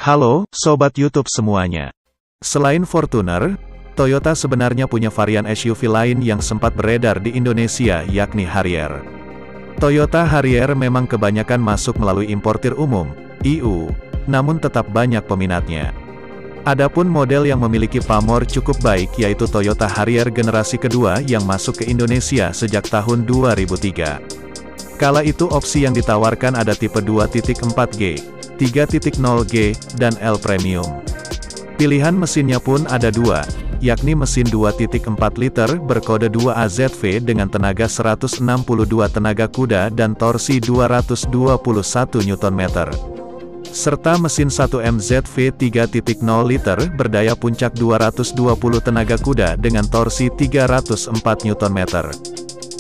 Halo, Sobat YouTube semuanya. Selain Fortuner, Toyota sebenarnya punya varian SUV lain yang sempat beredar di Indonesia yakni Harrier. Toyota Harrier memang kebanyakan masuk melalui importir umum, EU, namun tetap banyak peminatnya. Adapun model yang memiliki pamor cukup baik yaitu Toyota Harrier generasi kedua yang masuk ke Indonesia sejak tahun 2003. Kala itu opsi yang ditawarkan ada tipe 2.4G, 3.0G, dan L Premium. Pilihan mesinnya pun ada dua, yakni mesin 2.4 liter berkode 2AZV dengan tenaga 162 tenaga kuda dan torsi 221 Nm. Serta mesin 1MZV 3.0 liter berdaya puncak 220 tenaga kuda dengan torsi 304 Nm.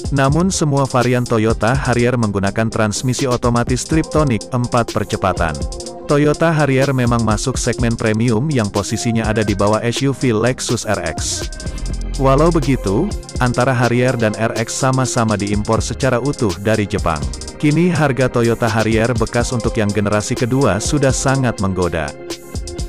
Namun semua varian Toyota Harrier menggunakan transmisi otomatis Triptonic 4 percepatan. Toyota Harrier memang masuk segmen premium yang posisinya ada di bawah SUV Lexus RX. Walau begitu, antara Harrier dan RX sama-sama diimpor secara utuh dari Jepang. Kini harga Toyota Harrier bekas untuk yang generasi kedua sudah sangat menggoda.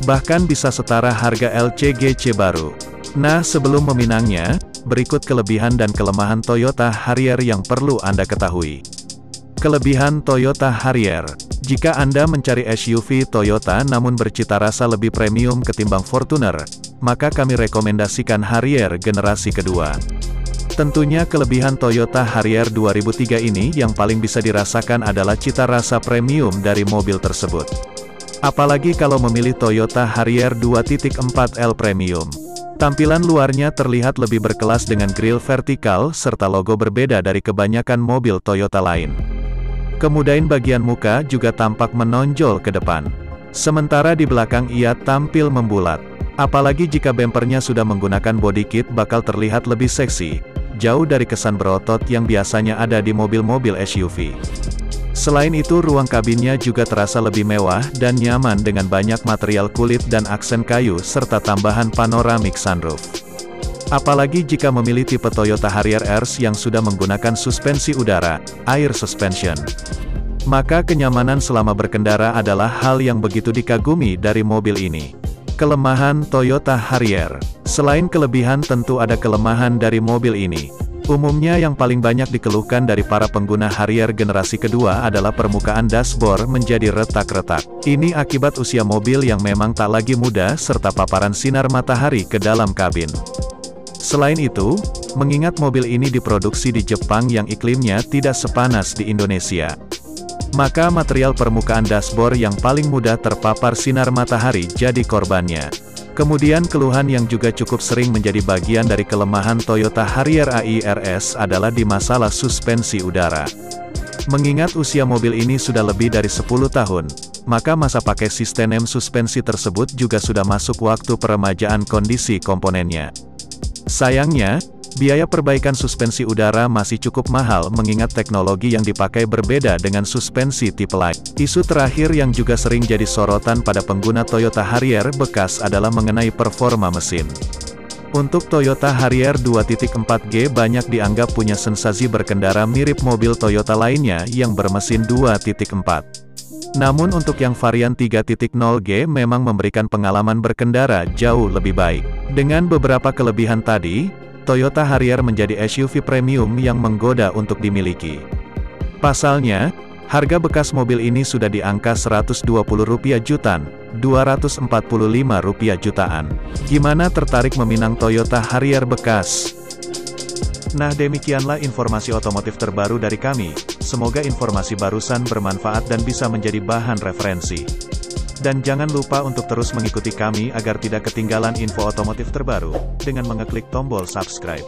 Bahkan bisa setara harga LCGC baru. Nah, sebelum meminangnya, berikut kelebihan dan kelemahan Toyota Harrier yang perlu Anda ketahui. Kelebihan Toyota Harrier. Jika Anda mencari SUV Toyota namun bercita rasa lebih premium ketimbang Fortuner, maka kami rekomendasikan Harrier generasi kedua. Tentunya kelebihan Toyota Harrier 2003 ini yang paling bisa dirasakan adalah cita rasa premium dari mobil tersebut. Apalagi kalau memilih Toyota Harrier 2.4L Premium. Tampilan luarnya terlihat lebih berkelas dengan grill vertikal serta logo berbeda dari kebanyakan mobil Toyota lain. Kemudian bagian muka juga tampak menonjol ke depan. Sementara di belakang ia tampil membulat. Apalagi jika bempernya sudah menggunakan body kit bakal terlihat lebih seksi, jauh dari kesan berotot yang biasanya ada di mobil-mobil SUV. Selain itu ruang kabinnya juga terasa lebih mewah dan nyaman dengan banyak material kulit dan aksen kayu serta tambahan panoramic sunroof. Apalagi jika memilih tipe Toyota Harrier RS yang sudah menggunakan suspensi udara, air suspension. Maka kenyamanan selama berkendara adalah hal yang begitu dikagumi dari mobil ini. Kelemahan Toyota Harrier. Selain kelebihan tentu ada kelemahan dari mobil ini. Umumnya yang paling banyak dikeluhkan dari para pengguna Harrier generasi kedua adalah permukaan dashboard menjadi retak-retak. Ini akibat usia mobil yang memang tak lagi muda serta paparan sinar matahari ke dalam kabin. Selain itu, mengingat mobil ini diproduksi di Jepang yang iklimnya tidak sepanas di Indonesia, maka material permukaan dashboard yang paling mudah terpapar sinar matahari jadi korbannya. Kemudian keluhan yang juga cukup sering menjadi bagian dari kelemahan Toyota Harrier AI RS adalah di masalah suspensi udara. Mengingat usia mobil ini sudah lebih dari 10 tahun, maka masa pakai sistem suspensi tersebut juga sudah masuk waktu peremajaan kondisi komponennya. Sayangnya, biaya perbaikan suspensi udara masih cukup mahal mengingat teknologi yang dipakai berbeda dengan suspensi tipe lain. Isu terakhir yang juga sering jadi sorotan pada pengguna Toyota Harrier bekas adalah mengenai performa mesin. Untuk Toyota Harrier 2.4G banyak dianggap punya sensasi berkendara mirip mobil Toyota lainnya yang bermesin 2.4. Namun untuk yang varian 3.0G memang memberikan pengalaman berkendara jauh lebih baik. Dengan beberapa kelebihan tadi, Toyota Harrier menjadi SUV premium yang menggoda untuk dimiliki. Pasalnya, harga bekas mobil ini sudah di angka Rp120 jutaan, Rp245 jutaan. Gimana tertarik meminang Toyota Harrier bekas? Nah demikianlah informasi otomotif terbaru dari kami, semoga informasi barusan bermanfaat dan bisa menjadi bahan referensi. Dan jangan lupa untuk terus mengikuti kami agar tidak ketinggalan info otomotif terbaru, dengan mengeklik tombol subscribe.